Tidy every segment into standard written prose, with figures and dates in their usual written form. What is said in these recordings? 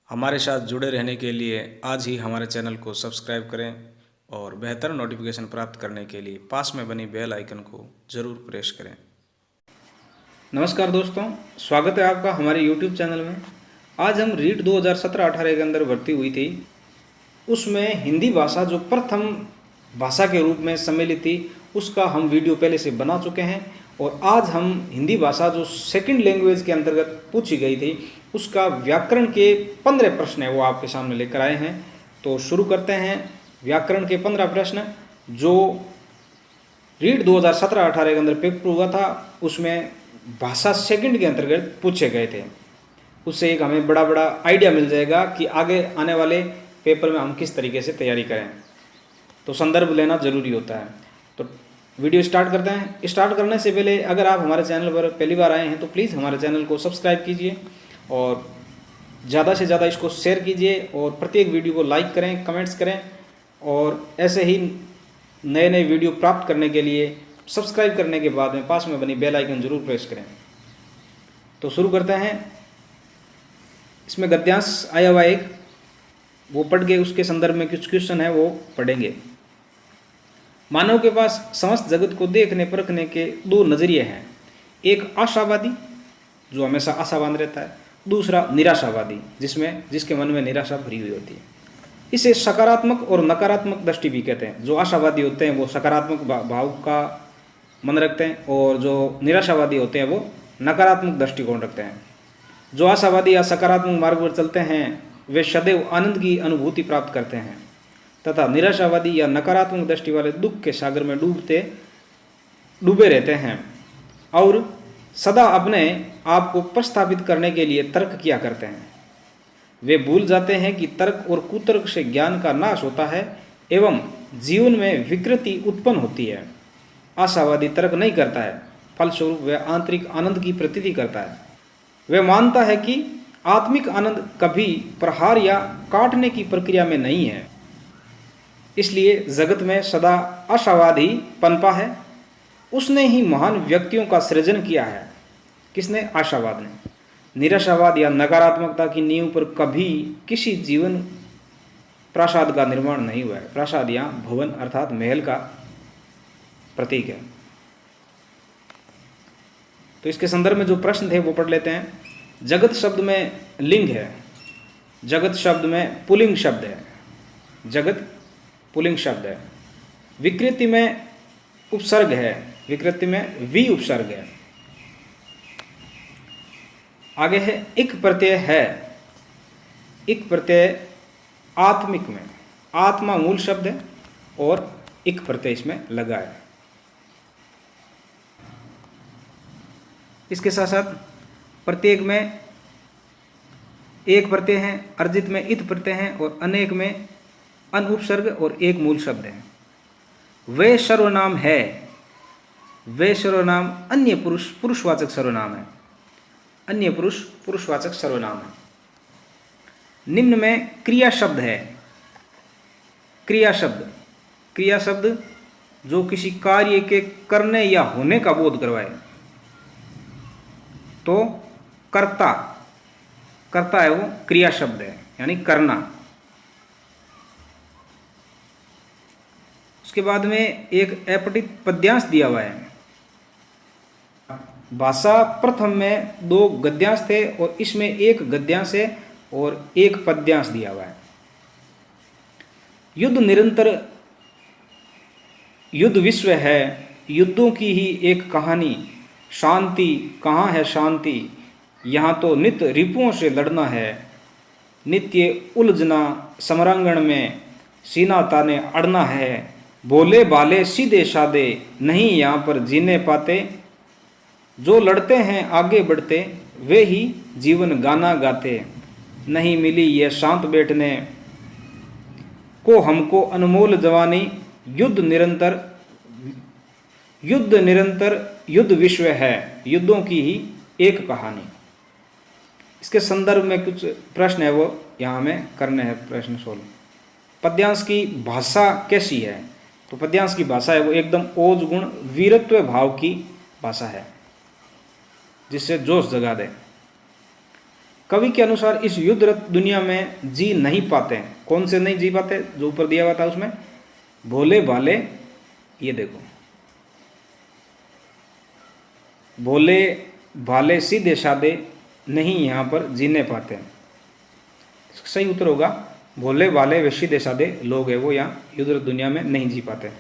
हमारे साथ जुड़े रहने के लिए आज ही हमारे चैनल को सब्सक्राइब करें और बेहतर नोटिफिकेशन प्राप्त करने के लिए पास में बनी बेल आइकन को ज़रूर प्रेस करें। नमस्कार दोस्तों, स्वागत है आपका हमारे YouTube चैनल में। आज हम रीट 2017-18 के अंदर भर्ती हुई थी, उसमें हिंदी भाषा जो प्रथम भाषा के रूप में सम्मिलित थी उसका हम वीडियो पहले से बना चुके हैं और आज हम हिंदी भाषा जो सेकंड लैंग्वेज के अंतर्गत पूछी गई थी उसका व्याकरण के 15 प्रश्न है वो आपके सामने लेकर आए हैं। तो शुरू करते हैं। व्याकरण के 15 प्रश्न जो रीट 2017-18 के अंदर पेपर हुआ था उसमें भाषा सेकंड के अंतर्गत पूछे गए थे। उससे एक हमें बड़ा आइडिया मिल जाएगा कि आगे आने वाले पेपर में हम किस तरीके से तैयारी करें। तो संदर्भ लेना ज़रूरी होता है। तो वीडियो स्टार्ट करते हैं। स्टार्ट करने से पहले अगर आप हमारे चैनल पर पहली बार आए हैं तो प्लीज़ हमारे चैनल को सब्सक्राइब कीजिए और ज़्यादा से ज़्यादा इसको शेयर कीजिए और प्रत्येक वीडियो को लाइक करें, कमेंट्स करें और ऐसे ही नए नए वीडियो प्राप्त करने के लिए सब्सक्राइब करने के बाद में पास में बनी बेल आइकन जरूर प्रेस करें। तो शुरू करते हैं। इसमें गद्यांश आया हुआ एक वो पढ़ के उसके संदर्भ में कुछ क्वेश्चन है वो पढ़ेंगे। मानव के पास समस्त जगत को देखने परखने के दो नजरिए हैं, एक आशावादी जो हमेशा आशावान रहता है, दूसरा निराशावादी जिसके मन में निराशा भरी हुई होती है। इसे सकारात्मक और नकारात्मक दृष्टि भी कहते हैं। जो आशावादी होते हैं वो सकारात्मक भाव का मन रखते हैं और जो निराशावादी होते हैं वो नकारात्मक दृष्टिकोण रखते हैं। जो आशावादी या सकारात्मक मार्ग पर चलते हैं वे सदैव आनंद की अनुभूति प्राप्त करते हैं तथा निराशावादी या नकारात्मक दृष्टि वाले दुख के सागर में डूबे रहते हैं और सदा अपने आप को प्रस्थापित करने के लिए तर्क किया करते हैं। वे भूल जाते हैं कि तर्क और कुतर्क से ज्ञान का नाश होता है एवं जीवन में विकृति उत्पन्न होती है। आशावादी तर्क नहीं करता है, फलस्वरूप वह आंतरिक आनंद की प्रतीति करता है। वह मानता है कि आत्मिक आनंद कभी प्रहार या काटने की प्रक्रिया में नहीं है। इसलिए जगत में सदा आशावादी पनपा है। उसने ही महान व्यक्तियों का सृजन किया है। किसने? आशावाद ने। निराशावाद या नकारात्मकता की नींव पर कभी किसी जीवन प्रासाद का निर्माण नहीं हुआ है। प्रासाद या भवन अर्थात महल का प्रतीक है। तो इसके संदर्भ में जो प्रश्न थे वो पढ़ लेते हैं। जगत शब्द में लिंग है, जगत शब्द में पुल्लिंग शब्द है, जगत पुल्लिंग शब्द है। विकृति में उपसर्ग है, विकृति में वि उपसर्ग है। आगे है इक प्रत्यय है। इक प्रत्यय आत्मिक में, आत्मा मूल शब्द है और इक प्रत्यय इसमें लगा है। इसके साथ साथ प्रत्येक में एक प्रत्यय है, अर्जित में इत प्रत्यय है और अनेक में अन उपसर्ग और एक मूल शब्द है। वे सर्वनाम है। वे सर्वनाम अन्य पुरुषवाचक सर्वनाम है। अन्य पुरुषवाचक सर्वनाम है। निम्न में क्रिया शब्द है। क्रिया शब्द जो किसी कार्य के करने या होने का बोध करवाए। तो कर्ता है वो क्रिया शब्द है, यानी करना। उसके बाद में एक अपठित पद्यांश दिया हुआ है। भाषा प्रथम में 2 गद्यांश थे और इसमें एक गद्यांश है और एक पद्यांश दिया हुआ है। युद्ध निरंतर, युद्ध विश्व है, युद्धों की ही एक कहानी। शांति कहाँ है शांति, यहाँ तो नित्य रिपुओं से लड़ना है। नित्य उलझना समरांगण में, सीना ताने अड़ना है। भोले भाले सीधे साधे नहीं यहाँ पर जीने पाते। जो लड़ते हैं आगे बढ़ते वे ही जीवन गाना गाते। नहीं मिली ये शांत बैठने को हमको अनमोल जवानी। युद्ध निरंतर युद्ध विश्व है, युद्धों की ही एक कहानी। इसके संदर्भ में कुछ प्रश्न है वो यहाँ हमें करने हैं, प्रश्न सोल्व। पद्यांश की भाषा कैसी है? तो पद्यांश की भाषा है वो एकदम ओज गुण वीरत्व भाव की भाषा है जिससे जोश जगा दे। कवि के अनुसार इस युद्धरत दुनिया में जी नहीं पाते हैं। कौन से नहीं जी पाते? जो ऊपर दिया हुआ था उसमें, भोले भाले, ये देखो, भोले भाले सीधे साधे नहीं यहाँ पर जीने पाते हैं। सही उत्तर होगा भोले भाले व सीधे साधे लोग हैं वो यहाँ युद्धरत दुनिया में नहीं जी पाते।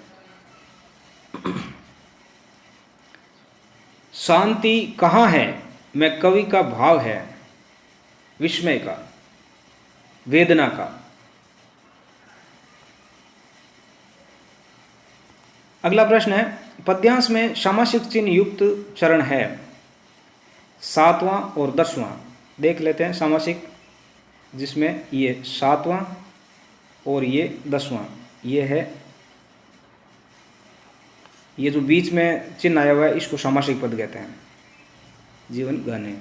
शांति कहाँ है में कवि का भाव है विस्मय का, वेदना का। अगला प्रश्न है, पद्यांश में सामासिक चिन्ह युक्त चरण है 7वां और 10वां। देख लेते हैं सामासिक, जिसमें ये 7वां और ये 10वां, ये है, ये जो बीच में चिन्ह आया हुआ है इसको सामासिक पद कहते हैं। जीवन गाने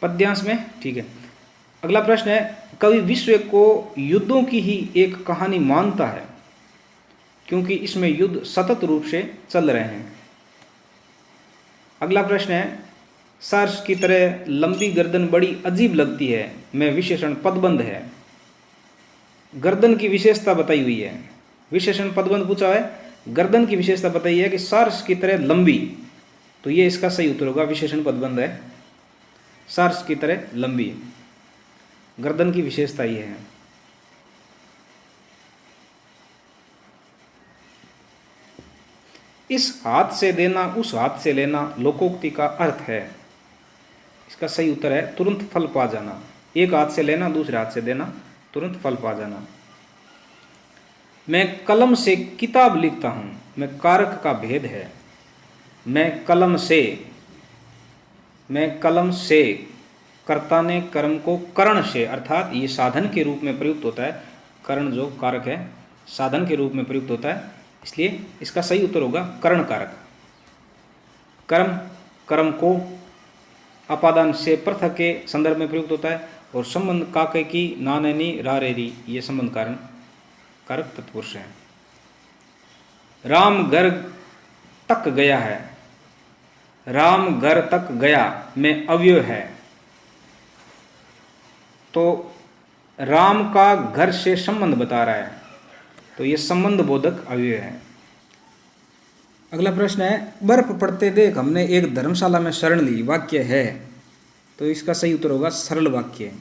पद्यांश में, ठीक है। अगला प्रश्न है, कवि विश्व को युद्धों की ही एक कहानी मानता है क्योंकि इसमें युद्ध सतत रूप से चल रहे हैं। अगला प्रश्न है, सार्स की तरह लंबी गर्दन बड़ी अजीब लगती है में विशेषण पदबंध है। गर्दन की विशेषता बताई हुई है, विशेषण पदबंध पूछा है, गर्दन की विशेषता बताई है कि सार्स की तरह लंबी, तो ये इसका सही उत्तर होगा, विशेषण पदबंध है, सार्स की तरह लंबी, गर्दन की विशेषता ये है। इस हाथ से देना उस हाथ से लेना लोकोक्ति का अर्थ है। इसका सही उत्तर है तुरंत फल पा जाना। एक हाथ से लेना दूसरे हाथ से देना, तुरंत फल पा जाना। मैं कलम से किताब लिखता हूं में कारक का भेद है। मैं कलम से कर्ता ने कर्म को करण से, अर्थात ये साधन के रूप में प्रयुक्त होता है, करण जो कारक है साधन के रूप में प्रयुक्त होता है, इसलिए इसका सही उत्तर होगा करण कारक। कर्म को अपादान से पृथक के संदर्भ में प्रयुक्त होता है, और संबंध काके की नानैनी रारेरी, ये संबंध कारण कारक तत्पुरुष है। राम घर तक गया है, राम घर तक गया में अव्यय है, तो राम का घर से संबंध बता रहा है, तो ये संबंध बोधक अव्यय है। अगला प्रश्न है, बर्फ पड़ते देख हमने एक धर्मशाला में शरण ली, वाक्य है, तो इसका सही उत्तर होगा सरल वाक्य।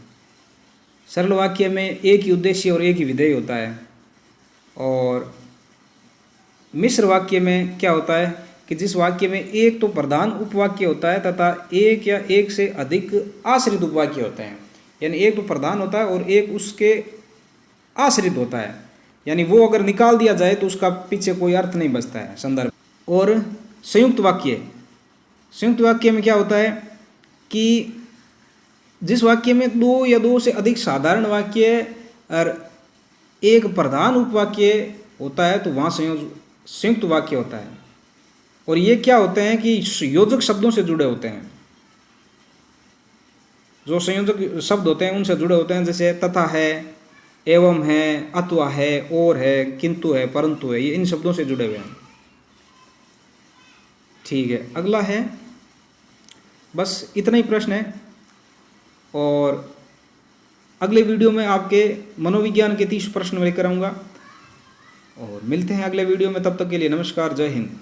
सरल वाक्य में एक ही उद्देश्य और एक ही विधेय होता है, और मिश्र वाक्य में क्या होता है कि जिस वाक्य में एक तो प्रधान उपवाक्य होता है तथा एक या एक से अधिक आश्रित उपवाक्य होते हैं, यानी एक तो प्रधान होता है और एक उसके आश्रित होता है, यानी वो अगर निकाल दिया जाए तो उसका पीछे कोई अर्थ नहीं बचता है संदर्भ। और संयुक्त वाक्य में क्या होता है कि जिस वाक्य में दो या दो से अधिक साधारण वाक्य और एक प्रधान उपवाक्य होता है तो वहाँ संयुक्त वाक्य होता है। और ये क्या होते हैं कि योजक शब्दों से जुड़े होते हैं, जो संयोजक शब्द होते हैं उनसे जुड़े होते हैं, जैसे तथा है, एवं है, अथवा है, और है, किंतु है, परंतु है, ये इन शब्दों से जुड़े हुए हैं। ठीक है, अगला है, बस इतना ही प्रश्न है, और अगले वीडियो में आपके मनोविज्ञान के 30 प्रश्न लेकर आऊँगा, और मिलते हैं अगले वीडियो में। तब तक के लिए नमस्कार, जय हिंद।